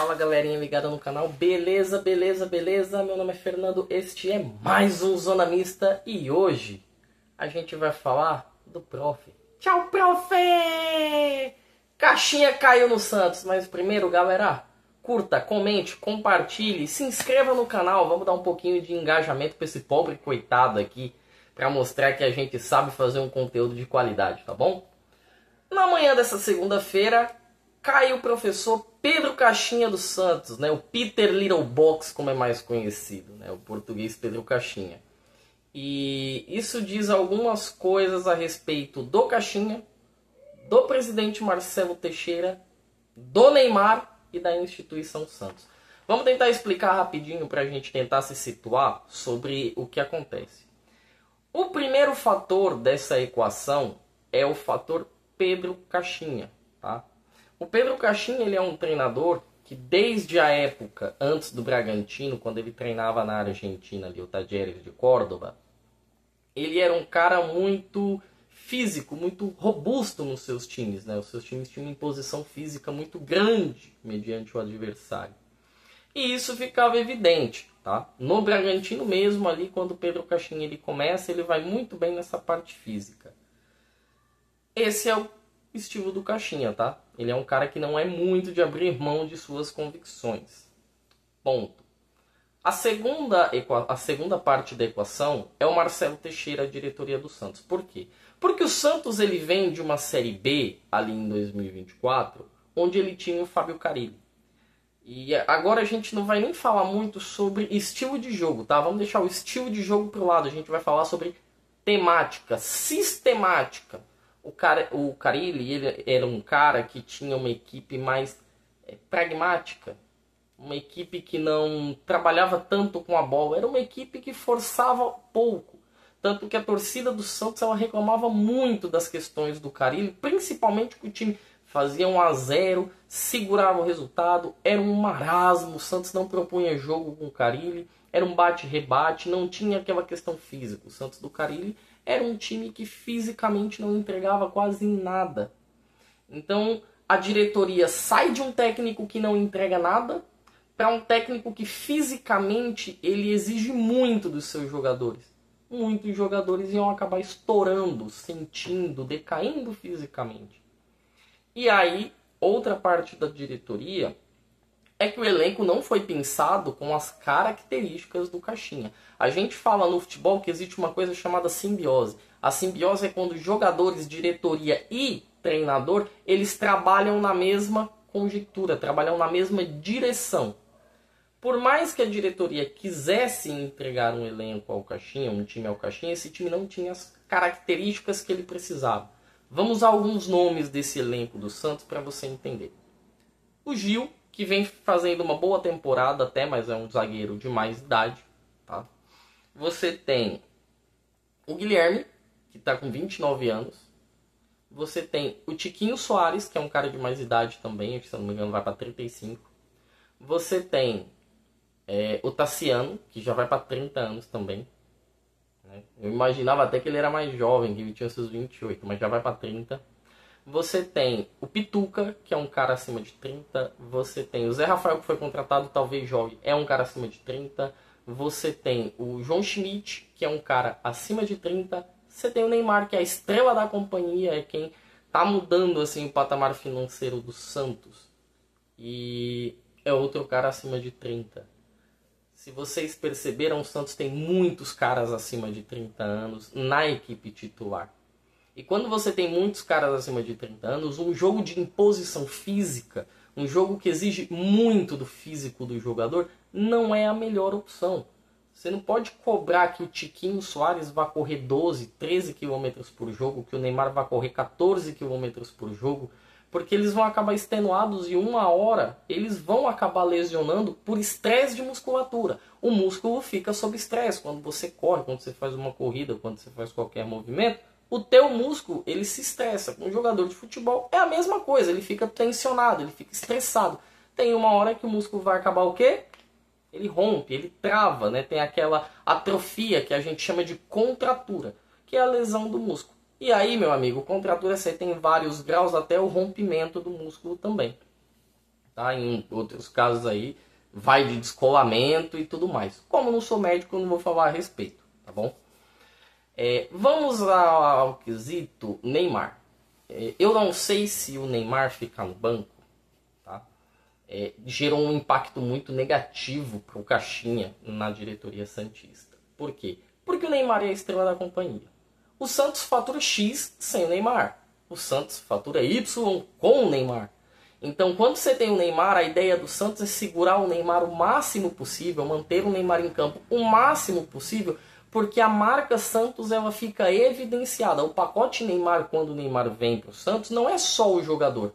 Fala galerinha ligada no canal, beleza, beleza, beleza? Meu nome é Fernando, este é mais um Zona Mista e hoje a gente vai falar do prof. Tchau, prof! Caixinha caiu no Santos, mas primeiro, galera, curta, comente, compartilhe, se inscreva no canal, vamos dar um pouquinho de engajamento para esse pobre coitado aqui, para mostrar que a gente sabe fazer um conteúdo de qualidade, tá bom? Na manhã dessa segunda-feira, cai o professor Pedro Caixinha dos Santos, né? O Peter Littlebox, como é mais conhecido, né? O português Pedro Caixinha. E isso diz algumas coisas a respeito do Caixinha, do presidente Marcelo Teixeira, do Neymar e da instituição Santos. Vamos tentar explicar rapidinho para a gente tentar se situar sobre o que acontece. O primeiro fator dessa equação é o fator Pedro Caixinha, tá? O Pedro Caixinha, ele é um treinador que desde a época antes do Bragantino, quando ele treinava na Argentina, ali, o Talleres de Córdoba, ele era um cara muito físico, muito robusto nos seus times, né? Os seus times tinham uma imposição física muito grande mediante o adversário. E isso ficava evidente, tá? No Bragantino mesmo, ali, quando o Pedro Caixinha ele começa, ele vai muito bem nessa parte física. Esse é o estilo do Caixinha, tá? Ele é um cara que não é muito de abrir mão de suas convicções. Ponto. A segunda parte da equação é o Marcelo Teixeira, a diretoria do Santos. Por quê? Porque o Santos ele vem de uma Série B, ali em 2024, onde ele tinha o Fábio Carille. E agora a gente não vai nem falar muito sobre estilo de jogo, tá? Vamos deixar o estilo de jogo pro lado. A gente vai falar sobre temática, sistemática. O Carille, ele era um cara que tinha uma equipe mais pragmática. Uma equipe que não trabalhava tanto com a bola. Era uma equipe que forçava pouco. Tanto que a torcida do Santos ela reclamava muito das questões do Carille. Principalmente que o time fazia 1-0, segurava o resultado. Era um marasmo. O Santos não propunha jogo com o Carille. Era um bate-rebate. Não tinha aquela questão física. O Santos do Carille era um time que fisicamente não entregava quase nada. Então a diretoria sai de um técnico que não entrega nada para um técnico que fisicamente ele exige muito dos seus jogadores. Muitos jogadores iam acabar estourando, sentindo, decaindo fisicamente. E aí, outra parte da diretoria é que o elenco não foi pensado com as características do Caixinha. A gente fala no futebol que existe uma coisa chamada simbiose. A simbiose é quando jogadores, diretoria e treinador, eles trabalham na mesma conjectura, trabalham na mesma direção. Por mais que a diretoria quisesse entregar um elenco ao Caixinha, um time ao Caixinha, esse time não tinha as características que ele precisava. Vamos a alguns nomes desse elenco do Santos para você entender. O Gil, que vem fazendo uma boa temporada até, mas é um zagueiro de mais idade, tá? Você tem o Guilherme, que está com 29 anos. Você tem o Tiquinho Soares, que é um cara de mais idade também, se não me engano vai para 35. Você tem o Tassiano, que já vai para 30 anos também. Né? Eu imaginava até que ele era mais jovem, que ele tinha seus 28, mas já vai para 30. Você tem o Pituca, que é um cara acima de 30. Você tem o Zé Rafael, que foi contratado, talvez jogue, é um cara acima de 30. Você tem o João Schmidt, que é um cara acima de 30. Você tem o Neymar, que é a estrela da companhia, é quem tá mudando assim, o patamar financeiro do Santos. E é outro cara acima de 30. Se vocês perceberam, o Santos tem muitos caras acima de 30 anos na equipe titular. E quando você tem muitos caras acima de 30 anos, um jogo de imposição física, um jogo que exige muito do físico do jogador, não é a melhor opção. Você não pode cobrar que o Tiquinho Soares vá correr 12, 13 km por jogo, que o Neymar vá correr 14 km por jogo, porque eles vão acabar extenuados e uma hora eles vão acabar lesionando por estresse de musculatura. O músculo fica sob estresse quando você corre, quando você faz uma corrida, quando você faz qualquer movimento. O teu músculo, ele se estressa. Um jogador de futebol é a mesma coisa. Ele fica tensionado, ele fica estressado. Tem uma hora que o músculo vai acabar o quê? Ele rompe, ele trava, né? Tem aquela atrofia que a gente chama de contratura, que é a lesão do músculo. E aí, meu amigo, contratura você tem vários graus até o rompimento do músculo também. tá? Em outros casos aí, vai de descolamento e tudo mais. Como eu não sou médico, eu não vou falar a respeito, tá bom? Vamos ao quesito Neymar. Eu não sei se o Neymar ficar no banco, tá? Gerou um impacto muito negativo para o Caixinha na diretoria santista. Por quê? Porque o Neymar é a estrela da companhia. O Santos fatura X sem o Neymar. O Santos fatura Y com o Neymar. Então, quando você tem o Neymar, a ideia do Santos é segurar o Neymar o máximo possível, manter o Neymar em campo o máximo possível, porque a marca Santos ela fica evidenciada. O pacote Neymar, quando o Neymar vem para o Santos, não é só o jogador,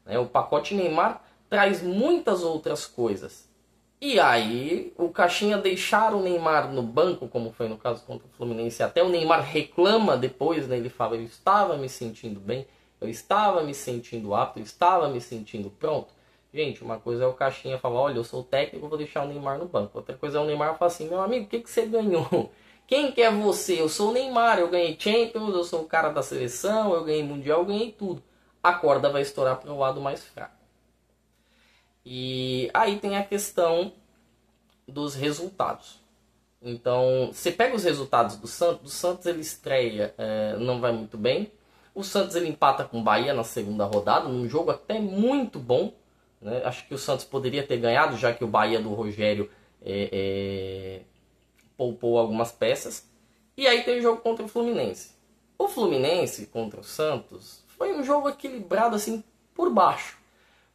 né? O pacote Neymar traz muitas outras coisas. E aí, o Caixinha deixar o Neymar no banco, como foi no caso contra o Fluminense, até o Neymar reclama depois, né? Ele fala, eu estava me sentindo bem, eu estava me sentindo apto, eu estava me sentindo pronto. Gente, uma coisa é o Caixinha falar, olha, eu sou o técnico, eu vou deixar o Neymar no banco. Outra coisa é o Neymar falar assim, meu amigo, o que você ganhou? Quem que é você? Eu sou o Neymar, eu ganhei Champions, eu sou o cara da seleção, eu ganhei Mundial, eu ganhei tudo. A corda vai estourar para o lado mais fraco. E aí tem a questão dos resultados. Então, você pega os resultados do Santos ele estreia, não vai muito bem. O Santos ele empata com o Bahia na segunda rodada, num jogo até muito bom, né? Acho que o Santos poderia ter ganhado, já que o Bahia do Rogério poupou algumas peças. E aí tem o jogo contra o Fluminense. O Fluminense contra o Santos foi um jogo equilibrado assim por baixo.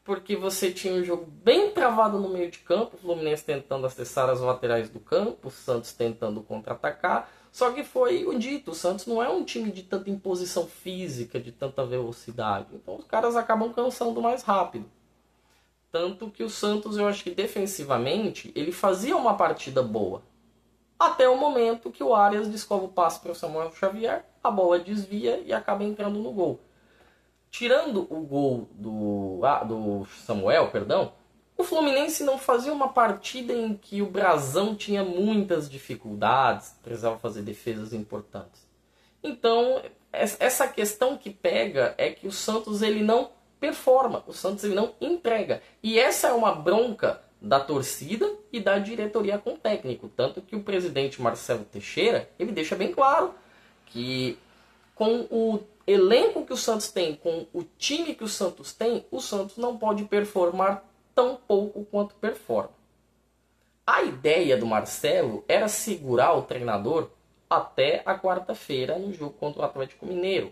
Porque você tinha um jogo bem travado no meio de campo, o Fluminense tentando acessar as laterais do campo, o Santos tentando contra-atacar. Só que foi o dito, o Santos não é um time de tanta imposição física, de tanta velocidade. Então os caras acabam cansando mais rápido. Tanto que o Santos, eu acho que defensivamente, ele fazia uma partida boa. Até o momento que o Arias descobre o passe para o Samuel Xavier, a bola desvia e acaba entrando no gol. Tirando o gol do Samuel, o Fluminense não fazia uma partida em que o Brasão tinha muitas dificuldades, precisava fazer defesas importantes. Então, essa questão que pega é que o Santos ele não performa, o Santos ele não entrega. E essa é uma bronca da torcida e da diretoria com o técnico. Tanto que o presidente Marcelo Teixeira, ele deixa bem claro que com o elenco que o Santos tem, com o time que o Santos tem, o Santos não pode performar tão pouco quanto performa. A ideia do Marcelo era segurar o treinador até a quarta-feira no jogo contra o Atlético Mineiro,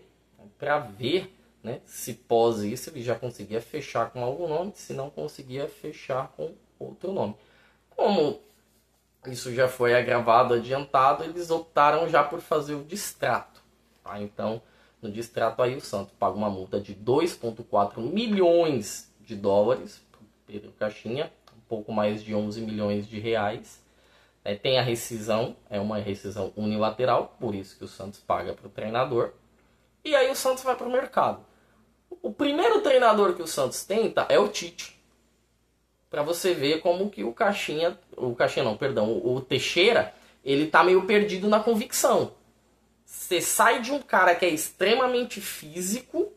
para ver, né, se pós isso ele já conseguia fechar com algum nome, se não conseguia fechar com outro nome. Como isso já foi agravado, adiantado, eles optaram já por fazer o distrato. Tá? Então, no distrato aí o Santos paga uma multa de 2,4 milhões de dólares para o Pedro Caixinha, um pouco mais de 11 milhões de reais. Tem a rescisão, é uma rescisão unilateral, por isso que o Santos paga para o treinador. E aí o Santos vai para o mercado. O primeiro treinador que o Santos tenta é o Tite. Para você ver como que o Teixeira, ele tá meio perdido na convicção. Você sai de um cara que é extremamente físico,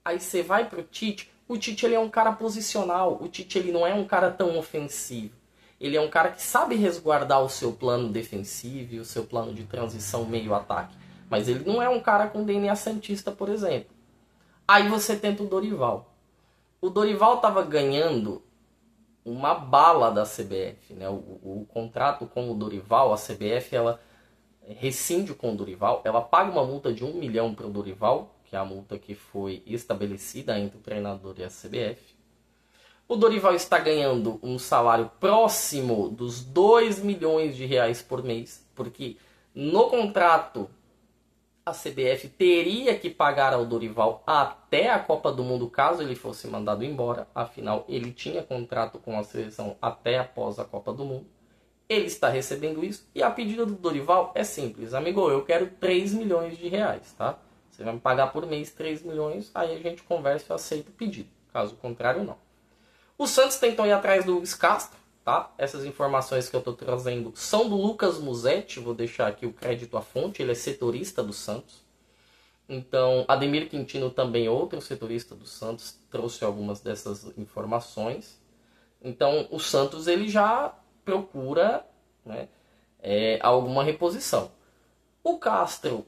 aí você vai pro Tite. O Tite ele é um cara posicional, o Tite ele não é um cara tão ofensivo. Ele é um cara que sabe resguardar o seu plano defensivo e o seu plano de transição meio-ataque. Mas ele não é um cara com DNA santista, por exemplo. Aí você tenta o Dorival. O Dorival estava ganhando uma bala da CBF, né? O contrato com o Dorival, a CBF, ela rescinde com o Dorival, ela paga uma multa de 1 milhão para o Dorival, que é a multa que foi estabelecida entre o treinador e a CBF. O Dorival está ganhando um salário próximo dos 2 milhões de reais por mês, porque no contrato a CBF teria que pagar ao Dorival até a Copa do Mundo, caso ele fosse mandado embora. Afinal, ele tinha contrato com a seleção até após a Copa do Mundo. Ele está recebendo isso e a pedida do Dorival é simples. Amigo, eu quero 3 milhões de reais, tá? Você vai me pagar por mês 3 milhões, aí a gente conversa e aceita o pedido. Caso contrário, não. O Santos tentou ir atrás do Luiz Castro, tá? Essas informações que eu estou trazendo são do Lucas Musetti, vou deixar aqui o crédito à fonte, ele é setorista do Santos. Então, Ademir Quintino também, outro setorista do Santos, trouxe algumas dessas informações. Então, o Santos ele já procura, né, alguma reposição. O Castro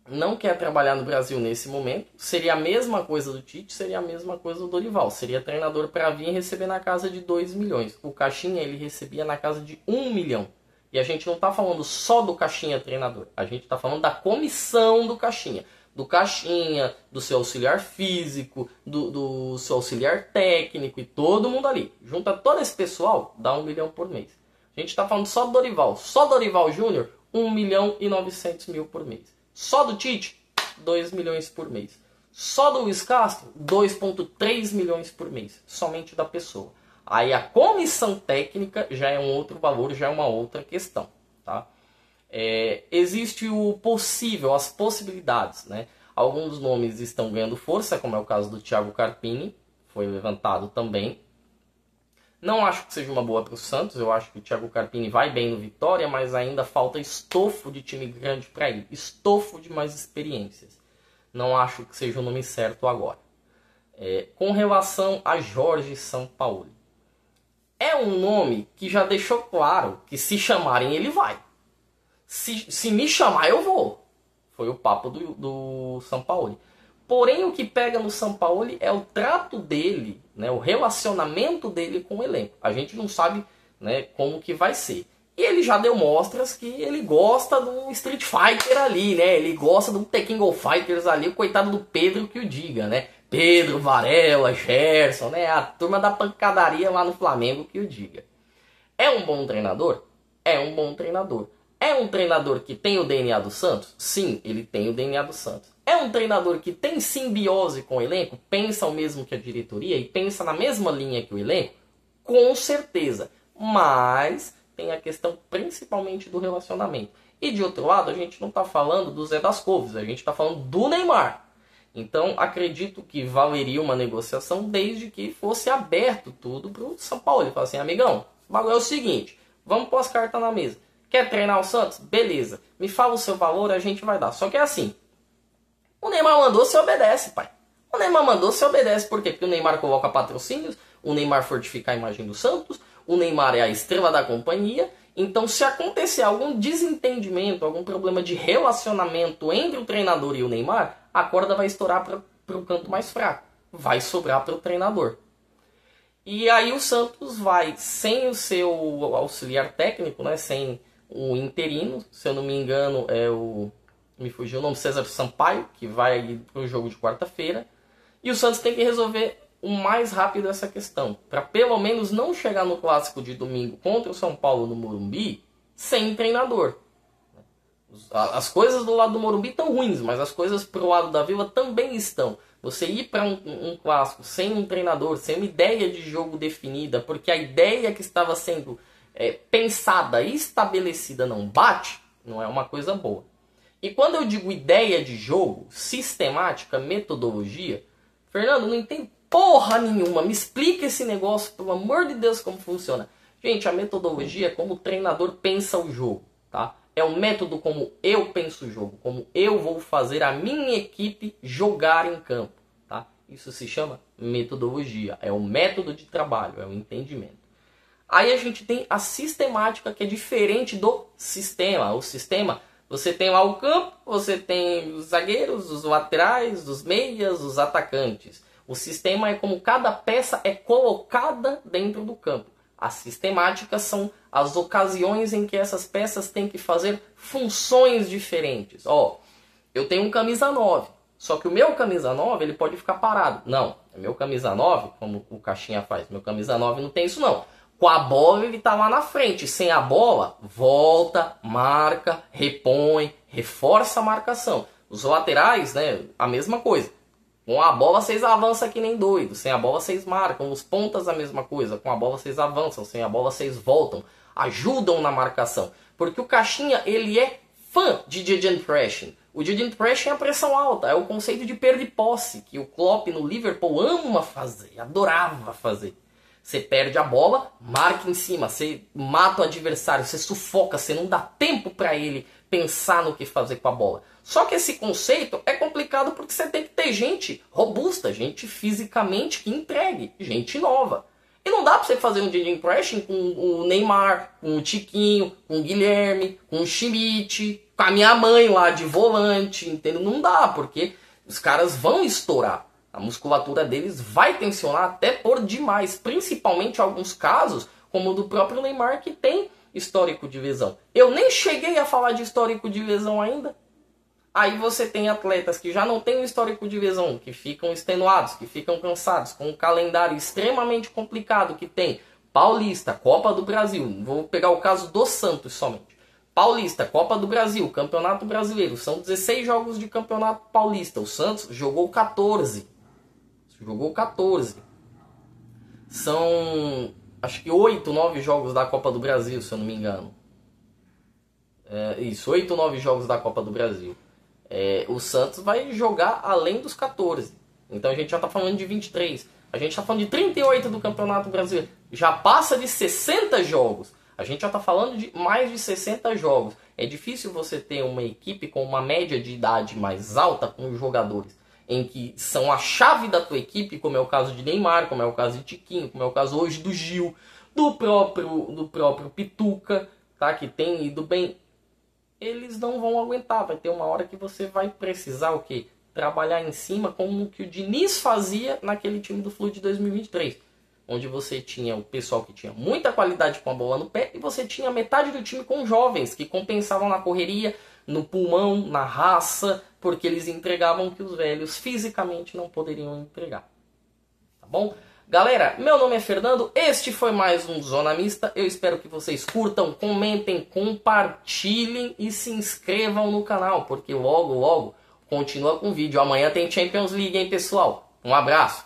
não quer trabalhar no Brasil nesse momento. Seria a mesma coisa do Tite, seria a mesma coisa do Dorival. Seria treinador para vir e receber na casa de 2 milhões. O Caixinha ele recebia na casa de 1 milhão. E a gente não está falando só do Caixinha treinador. A gente está falando da comissão do Caixinha. Do Caixinha, do seu auxiliar físico, do seu auxiliar técnico e todo mundo ali. Junta todo esse pessoal, dá 1 milhão por mês. A gente está falando só do Dorival. Só Dorival Júnior, 1 milhão e 900 mil por mês. Só do Tite, 2 milhões por mês. Só do Luiz Castro, 2,3 milhões por mês. Somente da pessoa. Aí a comissão técnica já é um outro valor, já é uma outra questão. Tá? Existe o possível, as possibilidades. Né? Alguns nomes estão ganhando força, como é o caso do Thiago Carpini. Foi levantado também. Não acho que seja uma boa para o Santos. Eu acho que o Thiago Carpini vai bem no Vitória, mas ainda falta estofo de time grande para ele. Estofo de mais experiências. Não acho que seja o nome certo agora. Com relação a Jorge Sampaoli. É um nome que já deixou claro que se chamarem ele vai. Se me chamar eu vou. Foi o papo do Sampaoli. Porém, o que pega no Sampaoli é o trato dele, né, o relacionamento dele com o elenco. A gente não sabe, né, como que vai ser. E ele já deu mostras que ele gosta de um Street Fighter ali, né? Ele gosta de um Tekken Go Fighters ali, o coitado do Pedro que o diga, né? Pedro, Varela, Gerson, né? A turma da pancadaria lá no Flamengo que o diga. É um bom treinador? É um bom treinador. É um treinador que tem o DNA do Santos? Sim, ele tem o DNA do Santos. É um treinador que tem simbiose com o elenco? Pensa o mesmo que a diretoria e pensa na mesma linha que o elenco? Com certeza. Mas tem a questão principalmente do relacionamento. E de outro lado, a gente não está falando do Zé das Couves, a gente está falando do Neymar. Então, acredito que valeria uma negociação desde que fosse aberto tudo para o São Paulo. Ele fala assim, amigão, o bagulho é o seguinte, vamos pôr as cartas na mesa. Quer treinar o Santos? Beleza. Me fala o seu valor, a gente vai dar. Só que é assim, o Neymar mandou, você obedece, pai. O Neymar mandou, você obedece. Por quê? Porque o Neymar coloca patrocínios, o Neymar fortifica a imagem do Santos, o Neymar é a estrela da companhia. Então, se acontecer algum desentendimento, algum problema de relacionamento entre o treinador e o Neymar, a corda vai estourar para o canto mais fraco. Vai sobrar para o treinador. E aí o Santos vai, sem o seu auxiliar técnico, né, sem o interino, se eu não me engano, me fugiu o nome, César Sampaio, que vai para o jogo de quarta-feira. E o Santos tem que resolver o mais rápido essa questão, para pelo menos não chegar no clássico de domingo contra o São Paulo no Morumbi sem treinador. As coisas do lado do Morumbi estão ruins, mas as coisas pro lado da Vila também estão. Você ir para um clássico sem um treinador, sem uma ideia de jogo definida, porque a ideia que estava sendo pensada e estabelecida não bate, não é uma coisa boa. E quando eu digo ideia de jogo, sistemática, metodologia, Fernando, não entendo porra nenhuma, me explica esse negócio, pelo amor de Deus, como funciona. Gente, a metodologia é como o treinador pensa o jogo, tá? É o método como eu penso o jogo, como eu vou fazer a minha equipe jogar em campo, tá? Isso se chama metodologia, é o método de trabalho, é o entendimento. Aí a gente tem a sistemática, que é diferente do sistema. O sistema, você tem lá o campo, você tem os zagueiros, os laterais, os meias, os atacantes. O sistema é como cada peça é colocada dentro do campo. A sistemática são as ocasiões em que essas peças têm que fazer funções diferentes. Eu tenho um camisa 9, só que o meu camisa 9 ele pode ficar parado. Não, é meu camisa 9, como o Caixinha faz. Meu camisa 9 não tem isso não. Com a bola ele está lá na frente. Sem a bola, volta, marca, repõe, reforça a marcação. Os laterais, né, a mesma coisa. Com a bola vocês avançam que nem doido. Sem a bola vocês marcam. Os pontas a mesma coisa. Com a bola vocês avançam. Sem a bola vocês voltam. Ajudam na marcação. Porque o Caixinha, ele é fã de gegenpressing. O gegenpressing é a pressão alta. É o conceito de perda de posse. Que o Klopp no Liverpool ama fazer. Adorava fazer. Você perde a bola, marca em cima, você mata o adversário, você sufoca, você não dá tempo para ele pensar no que fazer com a bola. Só que esse conceito é complicado porque você tem que ter gente robusta, gente fisicamente que entregue, gente nova. E não dá para você fazer um dia de impression com o Neymar, com o Tiquinho, com o Guilherme, com o Schmidt, com a minha mãe lá de volante, entendeu? Não dá, porque os caras vão estourar. A musculatura deles vai tensionar até por demais, principalmente em alguns casos, como o do próprio Neymar, que tem histórico de lesão. Eu nem cheguei a falar de histórico de lesão ainda. Aí você tem atletas que já não têm um histórico de lesão, que ficam extenuados, que ficam cansados, com um calendário extremamente complicado que tem Paulista, Copa do Brasil. Vou pegar o caso do Santos somente. Paulista, Copa do Brasil, Campeonato Brasileiro. São 16 jogos de Campeonato Paulista. O Santos jogou 14. Jogou 14. São, acho que 8, 9 jogos da Copa do Brasil, se eu não me engano. Isso, 8, 9 jogos da Copa do Brasil. O Santos vai jogar além dos 14. Então a gente já está falando de 23. A gente está falando de 38 do Campeonato Brasileiro. Já passa de 60 jogos. A gente já está falando de mais de 60 jogos. É difícil você ter uma equipe com uma média de idade mais alta com jogadores em que são a chave da tua equipe, como é o caso de Neymar, como é o caso de Tiquinho, como é o caso hoje do Gil, do próprio Pituca, tá? Que tem ido bem. Eles não vão aguentar. Vai ter uma hora que você vai precisar o quê? Trabalhar em cima como que o Diniz fazia naquele time do Flu de 2023. Onde você tinha o pessoal que tinha muita qualidade com a bola no pé e você tinha metade do time com jovens que compensavam na correria, no pulmão, na raça, porque eles entregavam o que os velhos fisicamente não poderiam entregar. Tá bom? Galera, meu nome é Fernando, este foi mais um Zona Mista. Eu espero que vocês curtam, comentem, compartilhem e se inscrevam no canal, porque logo, logo continua com o vídeo. Amanhã tem Champions League, hein, pessoal? Um abraço!